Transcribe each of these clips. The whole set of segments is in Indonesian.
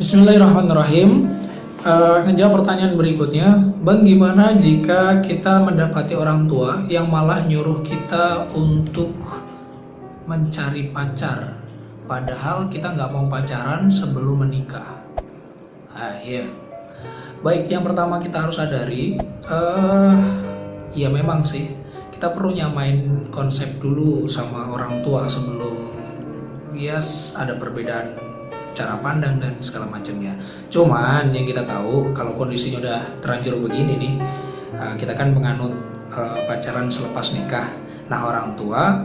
Bismillahirrahmanirrahim. Ngejawab pertanyaan berikutnya, Bang, gimana jika kita mendapati orang tua yang malah nyuruh kita untuk mencari pacar, padahal kita nggak mau pacaran sebelum menikah? Iya. Baik, yang pertama kita harus sadari, ya memang sih kita perlu nyamain konsep dulu sama orang tua sebelum ada perbedaan cara pandang dan segala macamnya. Cuman yang kita tahu kalau kondisinya udah terlanjur begini nih, kita kan menganut pacaran selepas nikah. Nah, orang tua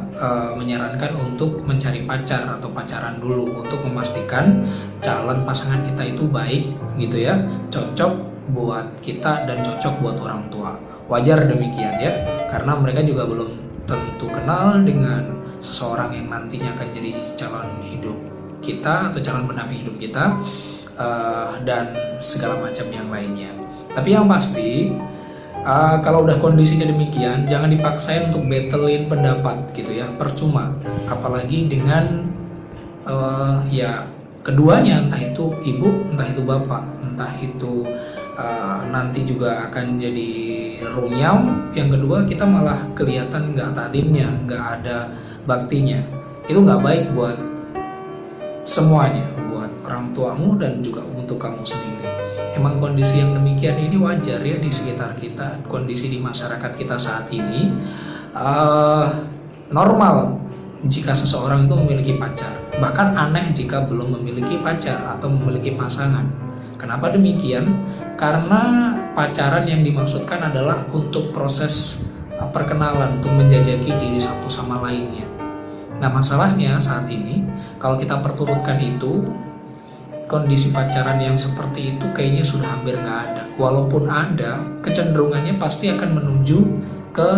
menyarankan untuk mencari pacar atau pacaran dulu untuk memastikan calon pasangan kita itu baik gitu ya, cocok buat kita dan cocok buat orang tua. Wajar demikian ya, karena mereka juga belum tentu kenal dengan seseorang yang nantinya akan jadi calon hidup kita atau calon pendamping hidup kita, dan segala macam yang lainnya. Tapi yang pasti, kalau udah kondisinya demikian, jangan dipaksain untuk battlein pendapat gitu ya, percuma. Apalagi dengan ya keduanya, entah itu ibu, entah itu bapak, entah itu nanti juga akan jadi runyam. Yang kedua, kita malah kelihatan nggak tadimnya, nggak ada baktinya. Itu nggak baik buat semuanya, buat orang tuamu dan juga untuk kamu sendiri. Emang kondisi yang demikian ini wajar ya di sekitar kita, kondisi di masyarakat kita saat ini normal jika seseorang itu memiliki pacar. Bahkan aneh jika belum memiliki pacar atau memiliki pasangan. Kenapa demikian? Karena pacaran yang dimaksudkan adalah untuk proses perkenalan, untuk menjajaki diri satu sama lainnya. Nah, masalahnya saat ini kalau kita perturutkan itu, kondisi pacaran yang seperti itu kayaknya sudah hampir nggak ada. Walaupun ada, kecenderungannya pasti akan menuju ke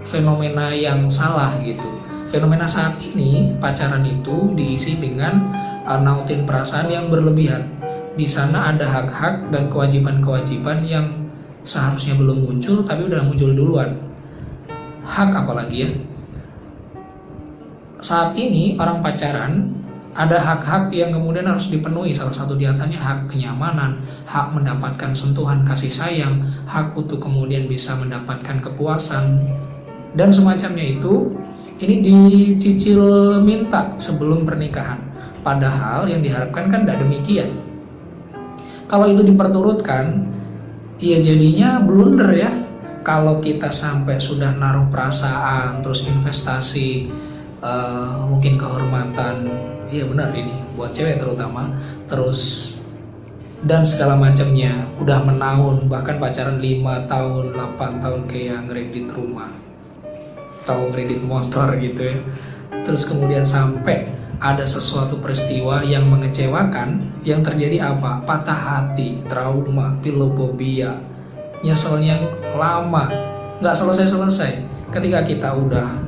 fenomena yang salah gitu. Fenomena saat ini, pacaran itu diisi dengan nautin perasaan yang berlebihan. Di sana ada hak-hak dan kewajiban-kewajiban yang seharusnya belum muncul tapi udah muncul duluan. Hak apalagi ya? Saat ini orang pacaran ada hak-hak yang kemudian harus dipenuhi. Salah satu di antaranya hak kenyamanan, hak mendapatkan sentuhan kasih sayang, hak untuk kemudian bisa mendapatkan kepuasan dan semacamnya itu. Ini dicicil minta sebelum pernikahan. Padahal yang diharapkan kan tidak demikian. Kalau itu diperturutkan, ya jadinya blunder ya. Kalau kita sampai sudah naruh perasaan, terus investasi, mungkin kehormatan, iya benar ini buat cewek terutama, terus dan segala macamnya, udah menahun, bahkan pacaran 5 tahun, 8 tahun kayak ngeredit rumah atau ngeredit motor gitu ya. Terus kemudian sampai ada sesuatu peristiwa yang mengecewakan, yang terjadi apa? Patah hati, trauma, filofobia, nyeselnya lama, nggak selesai-selesai. Ketika kita udah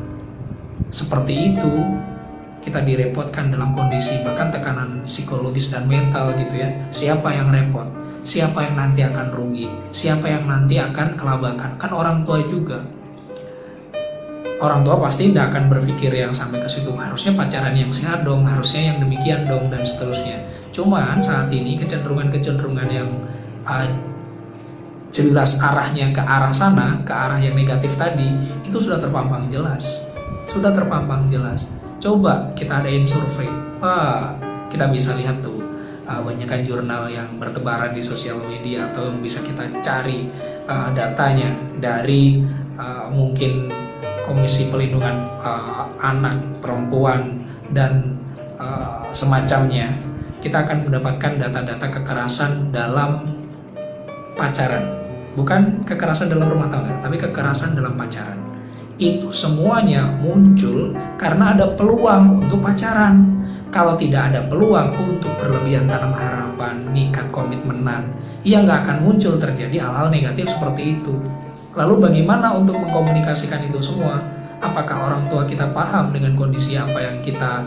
seperti itu, kita direpotkan dalam kondisi bahkan tekanan psikologis dan mental gitu ya. Siapa yang repot? Siapa yang nanti akan rugi? Siapa yang nanti akan kelabakan? Kan orang tua juga. Orang tua pasti tidak akan berpikir yang sampai ke situ. Harusnya pacaran yang sehat dong, harusnya yang demikian dong, dan seterusnya. Cuman saat ini kecenderungan yang jelas arahnya ke arah sana, ke arah yang negatif tadi, itu sudah terpampang jelas. Coba kita adain survei, kita bisa lihat tuh banyakkan jurnal yang bertebaran di sosial media, atau bisa kita cari datanya dari mungkin Komisi Pelindungan Anak, Perempuan, dan semacamnya. Kita akan mendapatkan data-data kekerasan dalam pacaran, bukan kekerasan dalam rumah tangga, tapi kekerasan dalam pacaran. Itu semuanya muncul karena ada peluang untuk pacaran. Kalau tidak ada peluang untuk berlebihan tanam harapan, nikah, komitmenan, ya nggak akan muncul terjadi hal-hal negatif seperti itu. Lalu bagaimana untuk mengkomunikasikan itu semua? Apakah orang tua kita paham dengan kondisi apa yang kita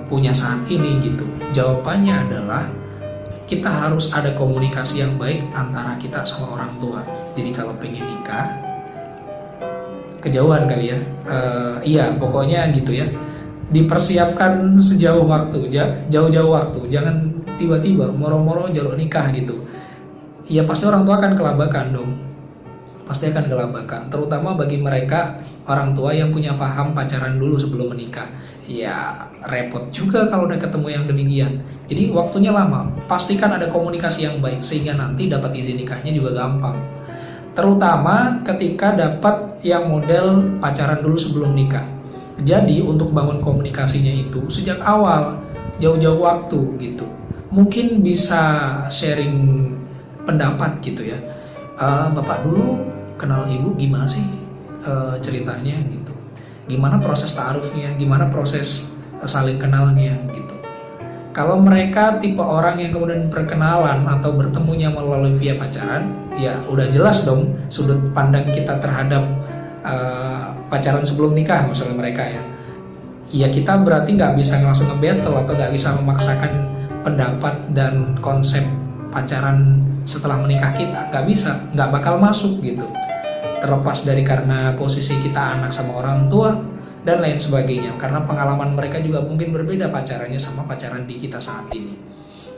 punya saat ini gitu? Jawabannya adalah kita harus ada komunikasi yang baik antara kita sama orang tua. Jadi kalau pengen nikah, kejauhan kali ya, iya pokoknya gitu ya, dipersiapkan sejauh waktu, jauh-jauh waktu. Jangan tiba-tiba moro-moro jalur nikah gitu. Ya pasti orang tua akan kelabakan dong. Pasti akan kelabakan, terutama bagi mereka orang tua yang punya paham pacaran dulu sebelum menikah. Ya repot juga kalau udah ketemu yang demikian. Jadi waktunya lama. Pastikan ada komunikasi yang baik sehingga nanti dapat izin nikahnya juga gampang. Terutama ketika dapat yang model pacaran dulu sebelum nikah. Jadi untuk bangun komunikasinya itu sejak awal, jauh-jauh waktu gitu. Mungkin bisa sharing pendapat gitu ya. Bapak dulu kenal ibu gimana sih ceritanya gitu. Gimana proses ta'arufnya, gimana proses saling kenalnya gitu. Kalau mereka tipe orang yang kemudian berkenalan atau bertemunya melalui via pacaran, ya udah jelas dong sudut pandang kita terhadap pacaran sebelum nikah misalnya mereka ya. Ya kita berarti nggak bisa langsung nge-battle atau nggak bisa memaksakan pendapat dan konsep pacaran setelah menikah kita, nggak bisa, nggak bakal masuk gitu. Terlepas dari karena posisi kita anak sama orang tua dan lain sebagainya, karena pengalaman mereka juga mungkin berbeda pacarannya sama pacaran di kita saat ini.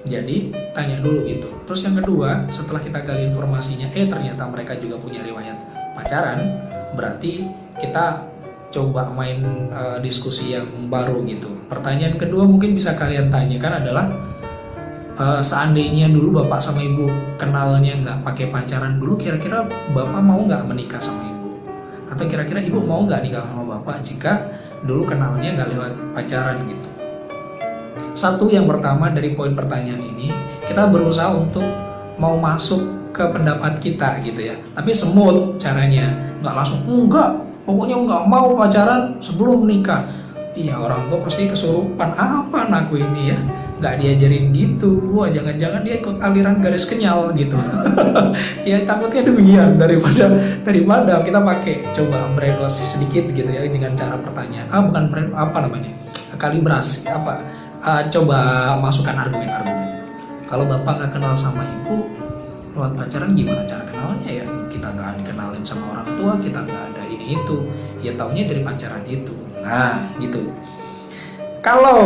Jadi tanya dulu itu. Terus yang kedua, setelah kita gali informasinya, ternyata mereka juga punya riwayat pacaran, berarti kita coba main diskusi yang baru gitu. Pertanyaan kedua mungkin bisa kalian tanyakan adalah seandainya dulu bapak sama ibu kenalnya nggak pakai pacaran dulu, kira-kira bapak mau nggak menikah sama ibu? Atau kira-kira ibu mau nggak nikah sama bapak jika dulu kenalnya nggak lewat pacaran gitu? Satu, yang pertama dari poin pertanyaan ini, kita berusaha untuk mau masuk ke pendapat kita gitu ya. Tapi semut caranya, nggak langsung, enggak, pokoknya nggak mau pacaran sebelum menikah. Iya, orang tua pasti kesurupan, apa anakku ini ya, nggak diajarin gitu. Wah, jangan-jangan dia ikut aliran garis kenyal gitu. Ya takutnya demikian, daripada kita pakai coba brainwash sedikit gitu ya dengan cara pertanyaan. Bukan apa namanya, kalibrasi apa, coba masukkan argumen-argumen. Kalau bapak nggak kenal sama ibu lewat pacaran, gimana cara kenalnya ya? Kita nggak dikenalin sama orang tua, kita nggak ada ini itu, ya taunya dari pacaran itu. Nah gitu. Kalau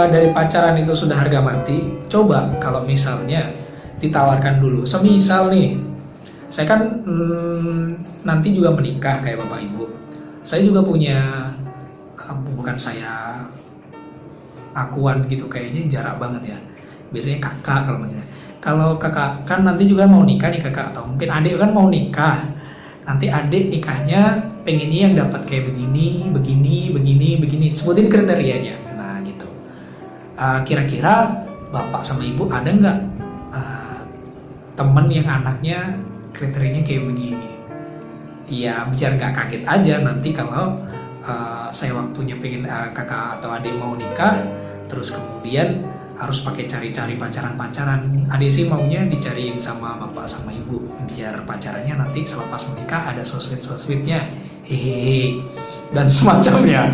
dari pacaran itu sudah harga mati, coba kalau misalnya ditawarkan dulu. Semisal nih, saya kan nanti juga menikah kayak bapak ibu. Saya juga punya, bukan saya akuan gitu, kayaknya jarak banget ya. Biasanya kakak kalau manggilnya. Kalau kakak kan nanti juga mau nikah nih kakak, atau mungkin adik kan mau nikah. Nanti adik nikahnya pengennya yang dapat kayak begini, sebutin kriterianya. Nah gitu. Kira-kira bapak sama ibu ada nggak temen yang anaknya kriterianya kayak begini? Ya biar nggak kaget aja nanti kalau saya waktunya pengen kakak atau adik mau nikah, terus kemudian harus pakai cari-cari pacaran. Adik sih maunya dicariin sama bapak sama ibu, biar pacarannya nanti selepas menikah ada so-sweet-nya, hehehe, dan semacamnya.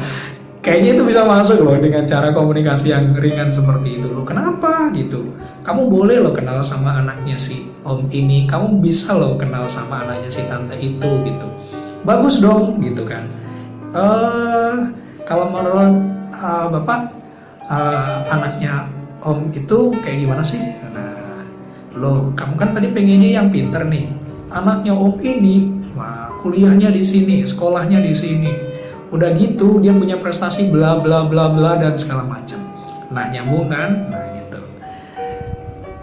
Kayaknya itu bisa masuk loh dengan cara komunikasi yang ringan seperti itu. Loh kenapa gitu? Kamu boleh loh kenal sama anaknya si om ini, kamu bisa loh kenal sama anaknya si tante itu gitu. Bagus dong gitu kan. Kalau menurut bapak, anaknya om itu kayak gimana sih? Nah, loh kamu kan tadi pengennya yang pinter nih. Anaknya om ini, kuliahnya di sini, sekolahnya di sini. Udah gitu dia punya prestasi bla bla bla bla dan segala macam. Nah, nyambung kan? Nah, gitu.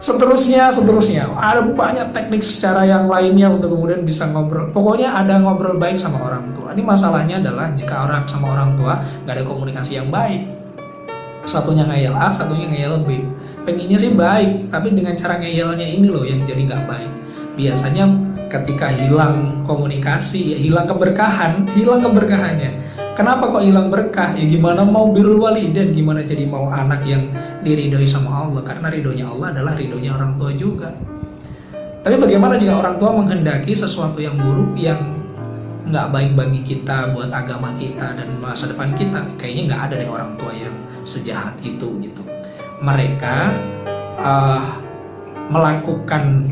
Seterusnya. Ada banyak teknik secara yang lainnya untuk kemudian bisa ngobrol. Pokoknya ada ngobrol baik sama orang tua. Ini masalahnya adalah jika orang sama orang tua gak ada komunikasi yang baik. Satunya ngeyel A, satunya ngeyel B. Pengennya sih baik, tapi dengan cara ngeyelnya ini loh yang jadi gak baik. Biasanya ketika hilang komunikasi, ya hilang keberkahannya. Kenapa kok hilang berkah? Ya gimana mau birrul walidain, gimana jadi mau anak yang diridhoi sama Allah? Karena ridhonya Allah adalah ridhonya orang tua juga. Tapi bagaimana jika orang tua menghendaki sesuatu yang buruk, yang nggak baik bagi kita, buat agama kita dan masa depan kita? Kayaknya nggak ada deh orang tua yang sejahat itu gitu. Mereka melakukan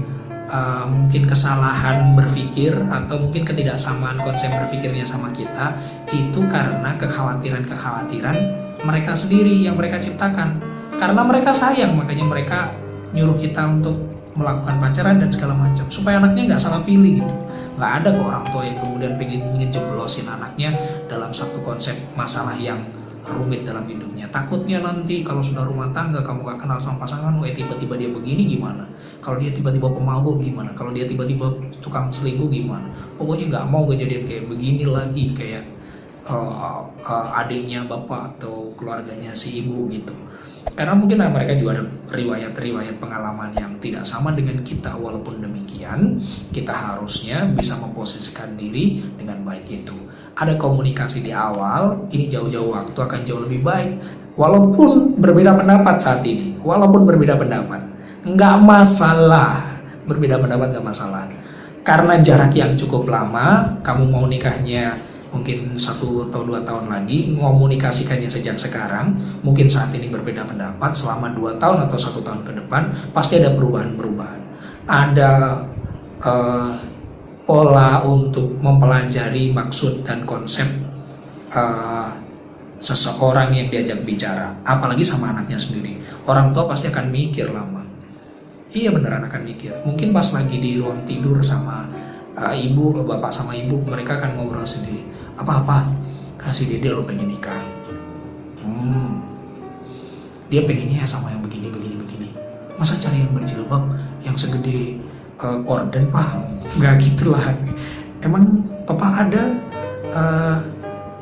mungkin kesalahan berpikir atau mungkin ketidaksamaan konsep berpikirnya sama kita itu karena kekhawatiran mereka sendiri yang mereka ciptakan. Karena mereka sayang, makanya mereka nyuruh kita untuk melakukan pacaran dan segala macam supaya anaknya nggak salah pilih gitu. Nggak ada kok orang tua yang kemudian pengen ngejeblosin anaknya dalam satu konsep masalah yang rumit dalam hidupnya. Takutnya nanti kalau sudah rumah tangga kamu gak kenal sama pasangan, tiba-tiba dia begini gimana? Kalau dia tiba-tiba pemabuk gimana? Kalau dia tiba-tiba tukang selingkuh gimana? Pokoknya nggak mau kejadian kayak begini lagi, kayak adiknya bapak atau keluarganya si ibu gitu. Karena mungkin mereka juga ada riwayat pengalaman yang tidak sama dengan kita. Walaupun demikian, kita harusnya bisa memposisikan diri dengan baik itu. Ada komunikasi di awal, ini jauh-jauh waktu akan jauh lebih baik. Walaupun berbeda pendapat saat ini, nggak masalah. Berbeda pendapat nggak masalah. Karena jarak yang cukup lama, kamu mau nikahnya mungkin 1 atau 2 tahun lagi, komunikasikannya sejak sekarang. Mungkin saat ini berbeda pendapat, selama 2 tahun atau 1 tahun ke depan pasti ada perubahan-perubahan. Ada pola untuk mempelajari maksud dan konsep seseorang yang diajak bicara, apalagi sama anaknya sendiri. Orang tua pasti akan mikir lama. Iya beneran akan mikir. Mungkin pas lagi di ruang tidur sama bapak sama ibu, mereka akan ngobrol sendiri. Apa si Dede lo pengen nikah, dia pengennya sama yang begini. Masa cari yang berjilbab yang segede korden pak? Nggak gitu lah. Emang papa ada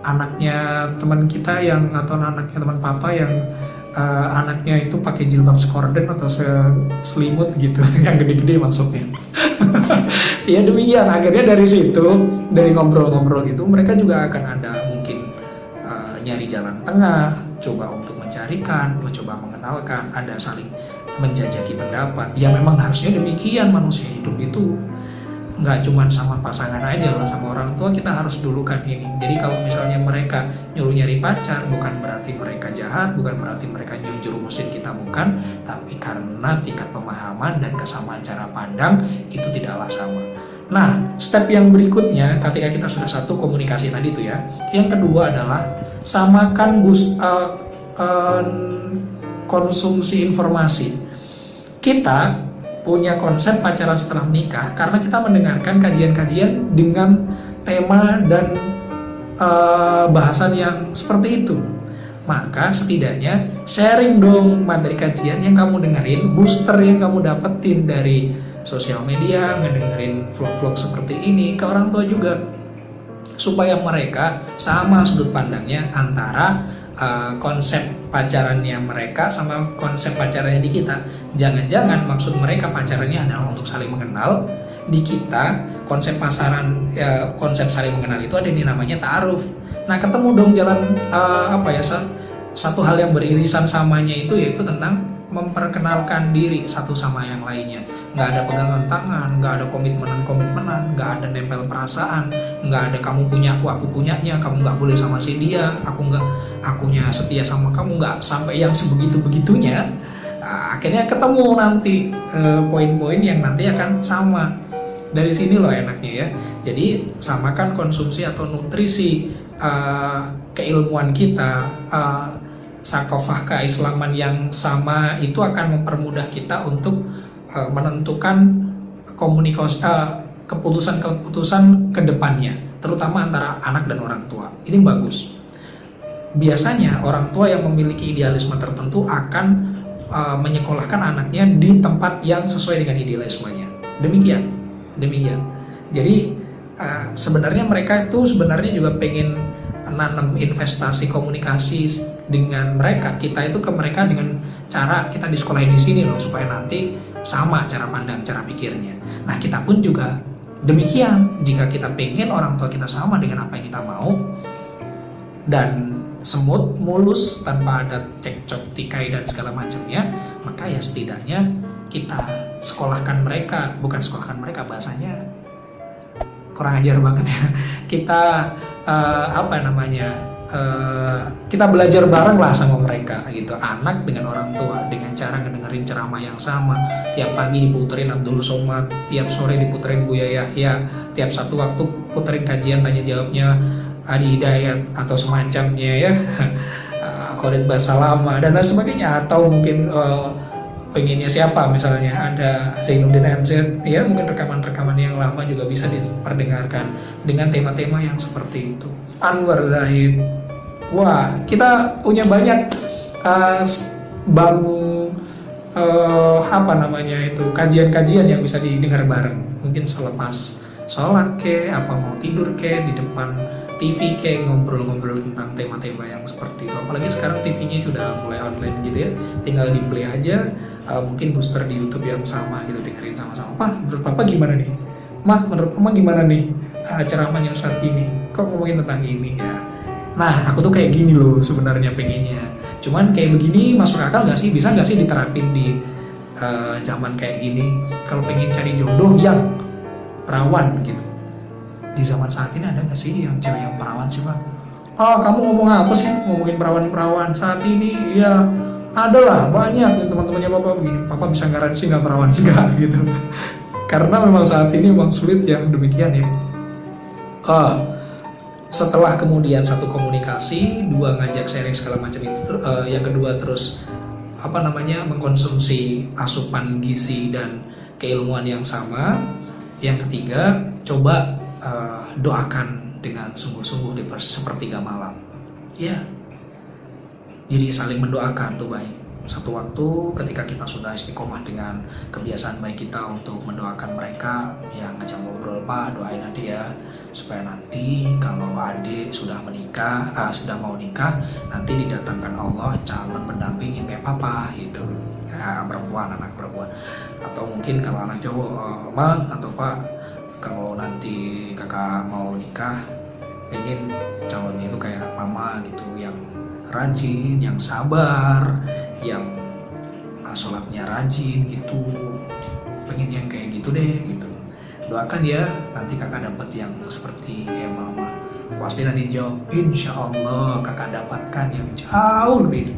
anaknya teman kita yang, atau anaknya teman papa yang anaknya itu pakai jilbab sekorden atau selimut gitu yang gede-gede maksudnya. Ya demikian, akhirnya dari situ, dari ngobrol-ngobrol gitu, mereka juga akan ada mungkin nyari jalan tengah, coba untuk mencarikan, mencoba mengenalkan, ada saling menjajaki pendapat. Ya memang harusnya demikian, manusia hidup itu nggak cuma sama pasangan aja lah, sama orang tua kita harus dulukan ini. Jadi kalau misalnya mereka nyuruh nyari pacar, bukan berarti mereka jahat, bukan berarti mereka nyuruh jerumusin kita, bukan, tapi karena tingkat pemahaman dan kesamaan cara pandang itu tidaklah sama. Nah, step yang berikutnya ketika kita sudah satu komunikasi tadi itu ya, yang kedua adalah samakan konsumsi informasi. Kita punya konsep pacaran setelah menikah karena kita mendengarkan kajian-kajian dengan tema dan bahasan yang seperti itu. Maka setidaknya sharing dong materi kajian yang kamu dengerin, booster yang kamu dapetin dari sosial media, ngedengerin vlog-vlog seperti ini ke orang tua juga, supaya mereka sama sudut pandangnya antara konsep pacarannya mereka sama konsep pacarannya di kita. Jangan-jangan maksud mereka pacarannya adalah untuk saling mengenal. Di kita konsep konsep saling mengenal itu ada yang namanya ta'aruf. Nah ketemu dong jalan satu hal yang beririsan samanya itu, yaitu tentang memperkenalkan diri satu sama yang lainnya. Nggak ada pegangan tangan, nggak ada komitmenan, nggak ada nempel perasaan, nggak ada kamu punya aku punyanya, kamu nggak boleh sama si dia, akunya setia sama kamu, nggak sampai yang sebegitu-begitunya. Nah, akhirnya ketemu nanti poin-poin yang nanti akan sama. Dari sini loh enaknya ya. Jadi samakan konsumsi atau nutrisi keilmuan kita, sakofah keislaman yang sama, itu akan mempermudah kita untuk menentukan keputusan ke depannya, terutama antara anak dan orang tua. Ini bagus. Biasanya orang tua yang memiliki idealisme tertentu akan menyekolahkan anaknya di tempat yang sesuai dengan idealismenya. Demikian. Jadi sebenarnya mereka itu juga pengen nanam investasi komunikasi dengan mereka, kita itu ke mereka dengan cara kita disekolahin di sini loh, supaya nanti sama cara pandang, cara pikirnya. Nah kita pun juga demikian, jika kita pengen orang tua kita sama dengan apa yang kita mau dan semut mulus tanpa ada cekcok tikai dan segala macamnya, maka ya setidaknya kita sekolahkan mereka, bukan sekolahkan mereka, bahasanya kurang ajar banget ya, kita kita belajar bareng lah sama mereka gitu. Anak dengan orang tua dengan cara ngedengerin ceramah yang sama, tiap pagi diputerin Abdul Somad, tiap sore diputerin Buya Yahya, tiap satu waktu puterin kajian tanya jawabnya Adi Hidayat atau semacamnya ya, Khalid Basalama dan lain sebagainya. Atau mungkin pengennya siapa, misalnya ada Zainuddin MZ ya, mungkin rekaman-rekaman yang lama juga bisa diperdengarkan dengan tema-tema yang seperti itu. Anwar Zahid, wah kita punya banyak kajian-kajian yang bisa didengar bareng, mungkin selepas sholat ke, apa mau tidur ke, di depan TV ke, ngobrol-ngobrol tentang tema-tema yang seperti itu. Apalagi sekarang TV-nya sudah mulai online gitu ya, tinggal di play aja. Mungkin booster di YouTube yang sama gitu, dengerin sama-sama. Pak, menurut Papa gimana nih? Mah, menurut Mama gimana nih ceramahnya saat ini? Kok ngomongin tentang ini ya? Nah, aku tuh kayak gini loh sebenarnya pengennya. Cuman kayak begini masuk akal nggak sih? Bisa nggak sih diterapin di zaman kayak gini? Kalau pengen cari jodoh yang perawan gitu. Di zaman saat ini ada nggak sih yang cewek yang perawan sih, Pak? Kamu ngomong apa sih? Ngomongin perawan-perawan saat ini? Ya, ada lah banyak teman-temannya Papa begini. Papa bisa garansi nggak perawan enggak gitu. Karena memang saat ini memang sulit ya, demikian ya. Setelah kemudian satu komunikasi, dua ngajak sharing segala macam itu, yang kedua terus mengkonsumsi asupan gizi dan keilmuan yang sama. Yang ketiga, coba doakan dengan sungguh-sungguh di sepertiga malam. Ya, jadi saling mendoakan tuh baik. Satu waktu ketika kita sudah istiqomah dengan kebiasaan baik kita untuk mendoakan mereka, ya ngajak ngobrol, Pak doain adik ya, supaya nanti kalau adik sudah menikah, sudah mau nikah, nanti didatangkan Allah calon pendamping yang kayak Papa gitu. Ya, anak perempuan. Atau mungkin kalau anak cowok, Ma atau Pak, kalau nanti kakak mau nikah, pengen calonnya itu kayak Mama gitu, yang rajin, yang sabar, yang sholatnya rajin gitu, pengen yang kayak gitu deh gitu. Doakan ya, nanti kakak dapat yang seperti kayak Mama. Pasti nanti jawab, insya Allah kakak dapatkan yang jauh lebih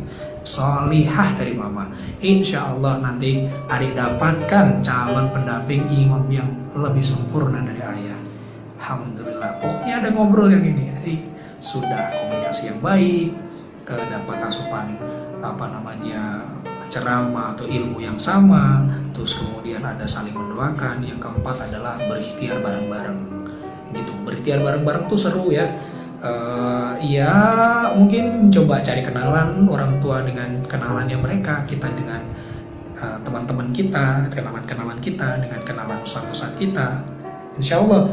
solihah dari Mama. Insya Allah nanti adik dapatkan calon pendamping imam yang lebih sempurna dari ayah. Alhamdulillah, pokoknya ada ngobrol yang ini. Jadi sudah komunikasi yang baik, dapat asupan ceramah atau ilmu yang sama, terus kemudian ada saling mendoakan. Yang keempat adalah berikhtiar bareng-bareng gitu. Berikhtiar bareng-bareng tuh seru ya. Ya mungkin coba cari kenalan orang tua dengan kenalannya mereka, kita dengan teman-teman kita, kenalan kita dengan kenalan ustadz kita. Insya Allah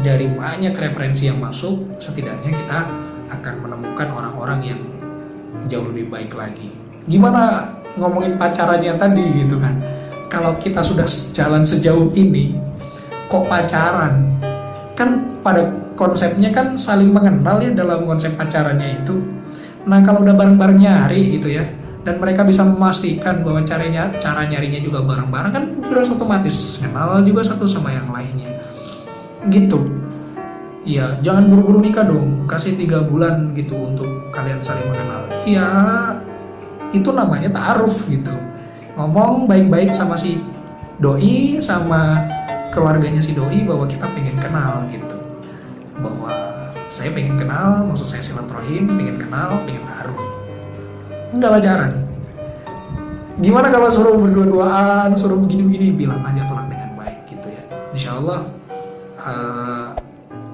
dari banyak referensi yang masuk, setidaknya kita akan menemukan orang-orang yang jauh lebih baik lagi. Gimana ngomongin pacarannya tadi gitu kan? Kalau kita sudah jalan sejauh ini, kok pacaran? Kan pada konsepnya kan saling mengenal ya dalam konsep pacarannya itu. Nah kalau udah bareng-bareng nyari gitu ya, dan mereka bisa memastikan bahwa cara nyarinya juga bareng-bareng, kan sudah otomatis kenal juga satu sama yang lainnya gitu. Ya jangan buru-buru nikah dong, kasih 3 bulan gitu untuk kalian saling mengenal. Ya itu namanya ta'aruf gitu, ngomong baik-baik sama si doi, sama keluarganya si doi, bahwa kita pengen kenal gitu, bahwa saya pengen kenal, maksud saya silaturahim, pengen kenal, pengen ta'aruf, enggak pacaran. Gimana kalau suruh berdua-duaan, suruh begini-begini, bilang aja tolong dengan baik gitu ya. Insya Allah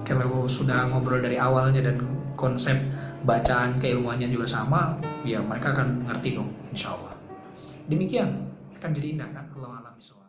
kalau sudah ngobrol dari awalnya dan konsep bacaan keilmuannya juga sama, ya mereka akan ngerti dong insya Allah. Demikian, akan jadi indah kan. Allahu a'lam bishawab.